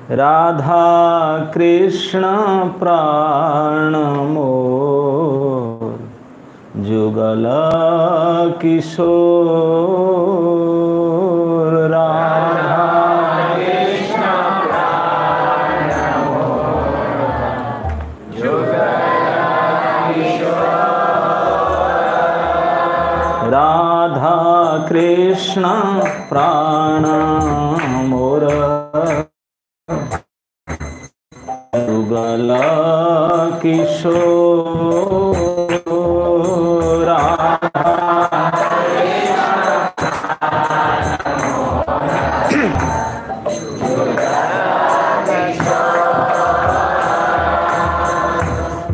राधा कृष्ण प्राण मोर जुगल किशोर। राधा कृष्ण प्राण मोर जुगल किशोर। राधा कृष्ण प्राण मोर जुगल किशोर।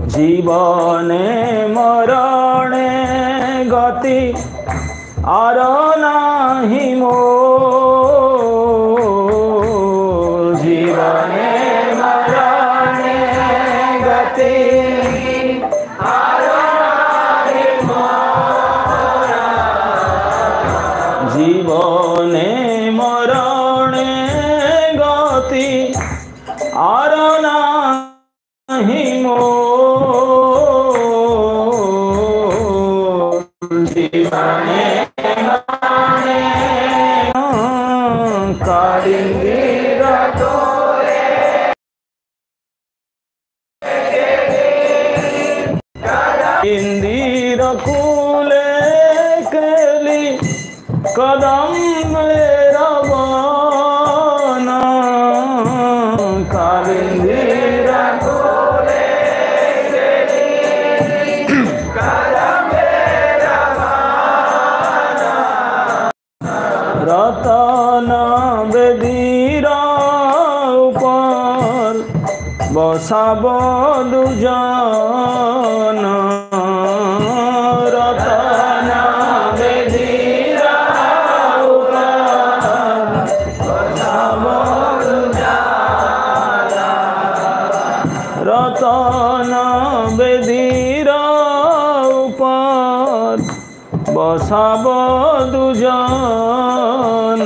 जीवने मरणे गति आर नाही मोर। जीवने मरणे गति आर नाही मोर। जीवने मरणे गति आर नाही मोर। जीवने कालिंदीर तोरे इंदीर कूले केली कदम रवान। कालिंदीर कूले केली कदम रवान। रतन बेदीर ऊपर बसाब दुजन। रतन बेदीर ऊपर बसाब दुजन। रतन बेदीर ऊपर बसाब दुजन।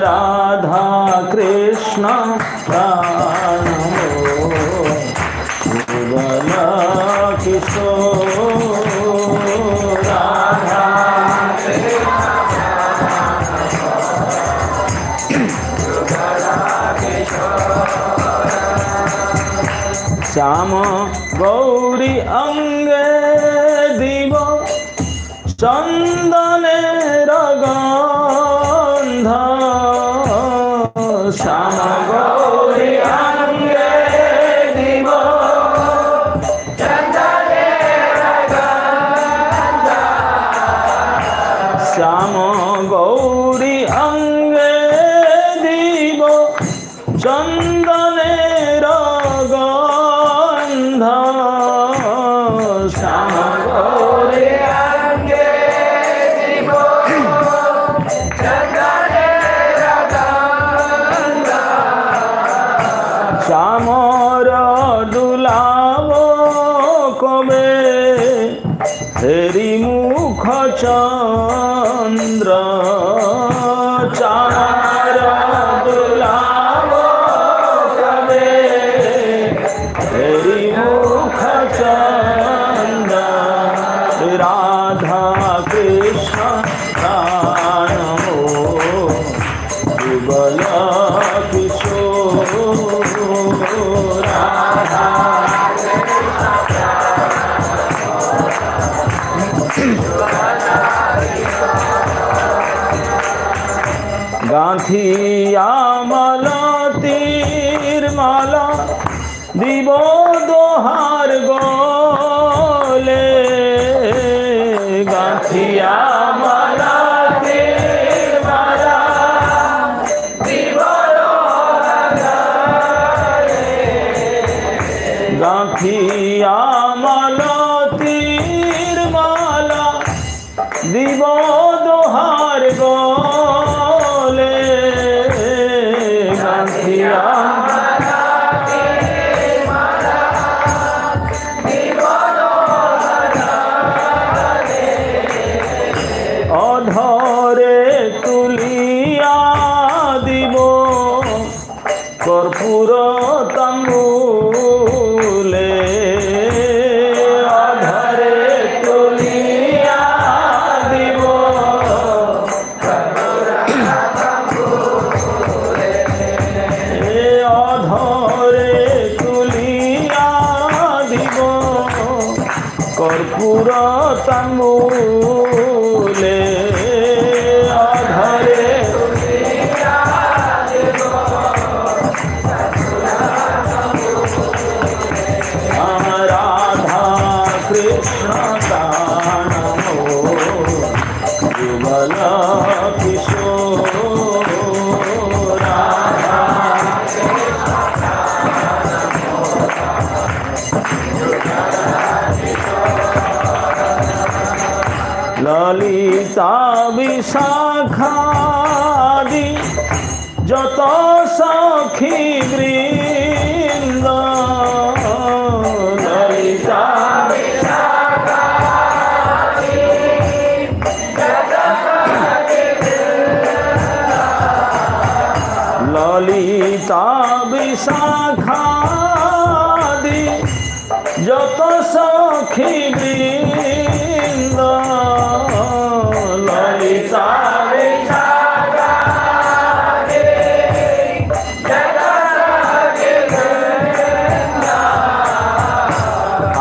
राधा कृष्ण प्राण मोर जुगल किशोर। राधा श्याम गौरी अंगे दिव चंदनेर गंध। श्याम गौरी अंगे दिव चंदनेर गंध। श्याम गौरी अंगे दिव चंदनेर गंध। श्याम गौरी अंगे दिव चंदनेर गंध। श्यामर दुलाव कबे हेरी मुख चंद्र। चार दुलाव कबे हेरी मुख चंद्र। राधा कृष्ण प्राण मोर जुगल किशोर। राधा गांथिया मालतीर माला दिव दोहार गोले। गांथिया मालतीर माला दिव दोहार गोले। गांथिया मालतीर माला दिव दोहार गोले। गांथिया कर्पूर तंबूले अधरे राधा कृष्ण कानमो युगल किशोर ललिता विशाखादि जत सखी वृंद ललिता ललिता विशाखादि जत सखी वृंद ललिता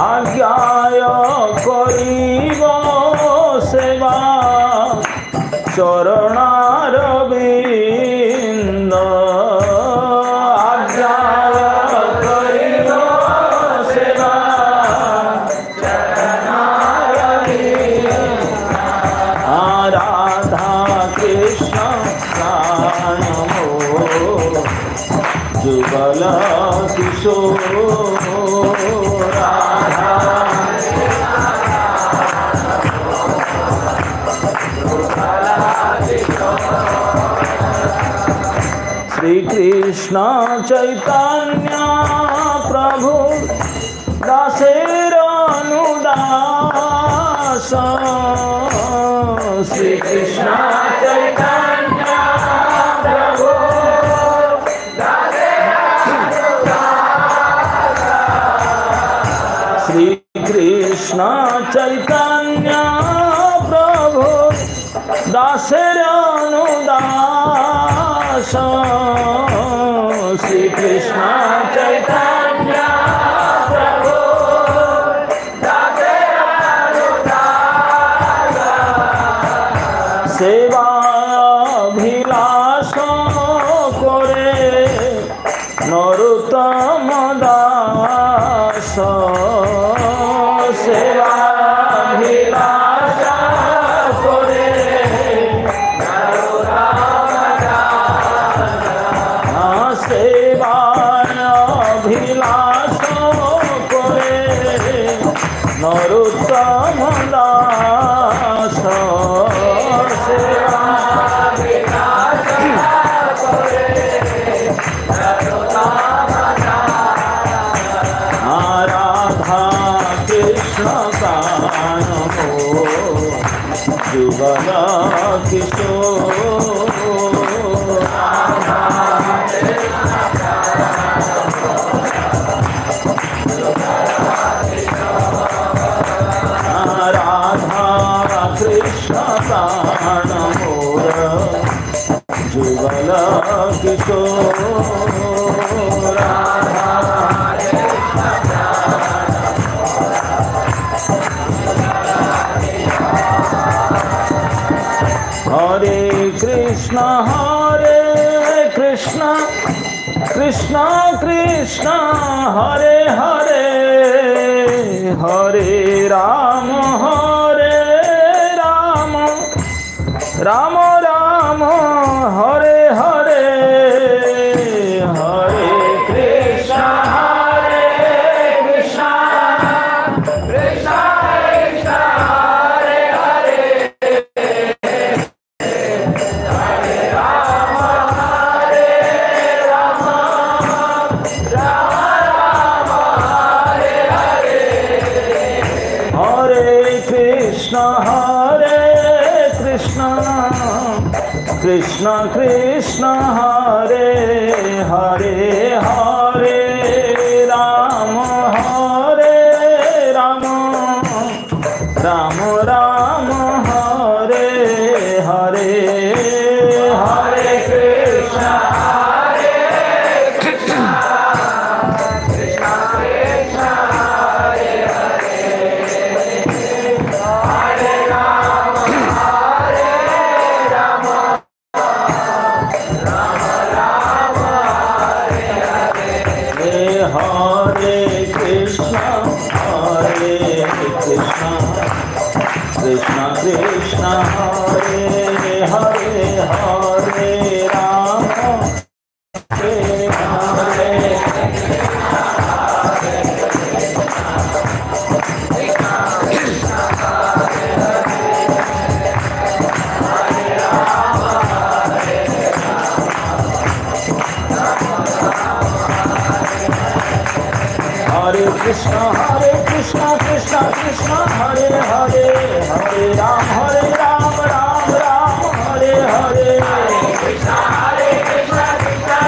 आज्ञाय करिब सेवा चरणार बिंद आज्ञाय करिब सेवा चरणार बिंद राधा कृष्ण कानमो जुगल किशोर राधा श्री कृष्ण चैतन्य प्रभु दासेर अनुदास श्री कृष्ण चैतन्य प्रभु श्री कृष्ण चैतन्य प्रभु दासेर अनुदास श्री कृष्ण चैतन्य प्रभु दासेर अनुदास सेवा अभिलाष करे नरोत्तम दास सेवा अभिलाष करे सेवा अभिलाष करे नरोत्तम दास सेवा अभिलाष करे नरोत्तम दास राधा कृष्ण कानमो जुगल किशोर राधा कृष्ण कानमो जुगल किशोर हरे Krishna Krishna Krishna Hare Hare Hare Ram Ram Ram Hare Hare Hare Krishna Krishna Krishna Krishna Hare Hare Hare Ram Ram Ram Hare Hare Hare Krishna Krishna Krishna Hare Hare Hare Ram Ram Ram Hare Hare Hare Krishna Krishna Krishna Hare Hare Hare Krishna, Krishna Krishna, Hare Hare, Hare Rama, Hare Hare. Hare Krishna, Krishna Krishna, Hare Hare, Hare Ram, Ram Ram, Hare Hare. Hare Krishna, Krishna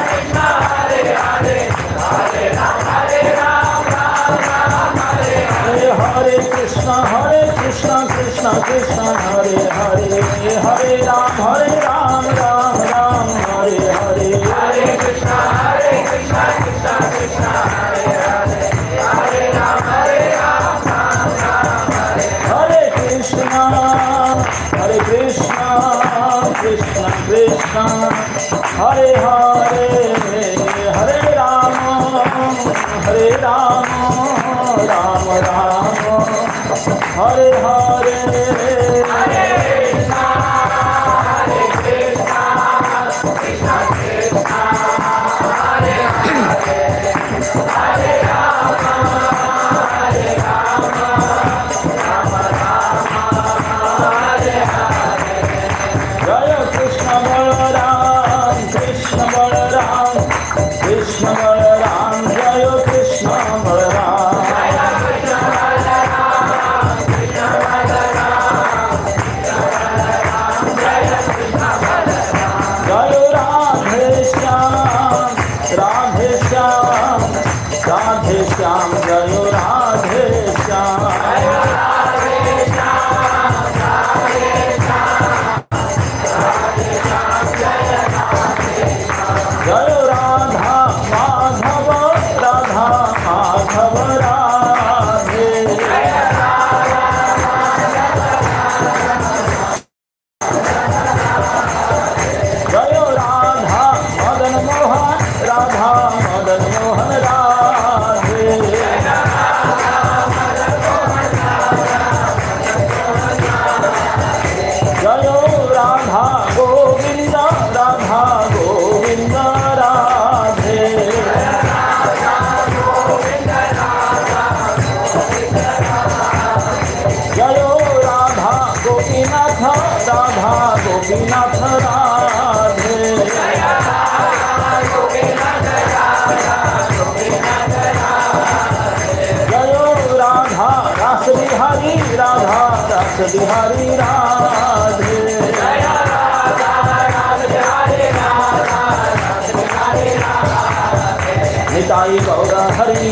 Krishna, Hare Hare, Hare Ram, Ram Hare Hare. Hare Krishna, Krishna Krishna, Hare Hare, Hare Ram, Ram Hare Hare. Hare Krishna, Krishna Krishna, Hare Hare. Hare Krishna, Krishna Krishna, Hare Hare, Hare Rama, Ram Ram, Hare Hare. Hare Krishna, Krishna Krishna, Hare Hare, Hare Rama, Ram Ram, Hare Hare. Jaya Krishna Balaram, Krishna Balaram, Krishna Balaram, Jaya Krishna Balaram. Jaya Krishna Balaram, Krishna Balaram, Jaya Krishna Balaram. Jaya Radhe Shyam, Radhe Shyam, Radhe Shyam, Jaya Radhe Shyam. Jaya Radhe Shyam, Radhe Shyam, Jaya Radha Madhav, Radha Madhav Radhe. Jaya Radha Madan Mohan, Radha Madan Mohan Radhe. Jaya Radha Govinda, Radha Govinda Radhe. Jaya Radha Gopinath, Radha Gopinath Radhe. Jaya Radha Gopinath, Radha Gopinath Radhe. Jaya Radha Ras Bihari, Radha Ras Bihari Radhe. Jaya Radha Ras Bihari, Radha Ras Bihari Radhe. Nitai Gaura Hari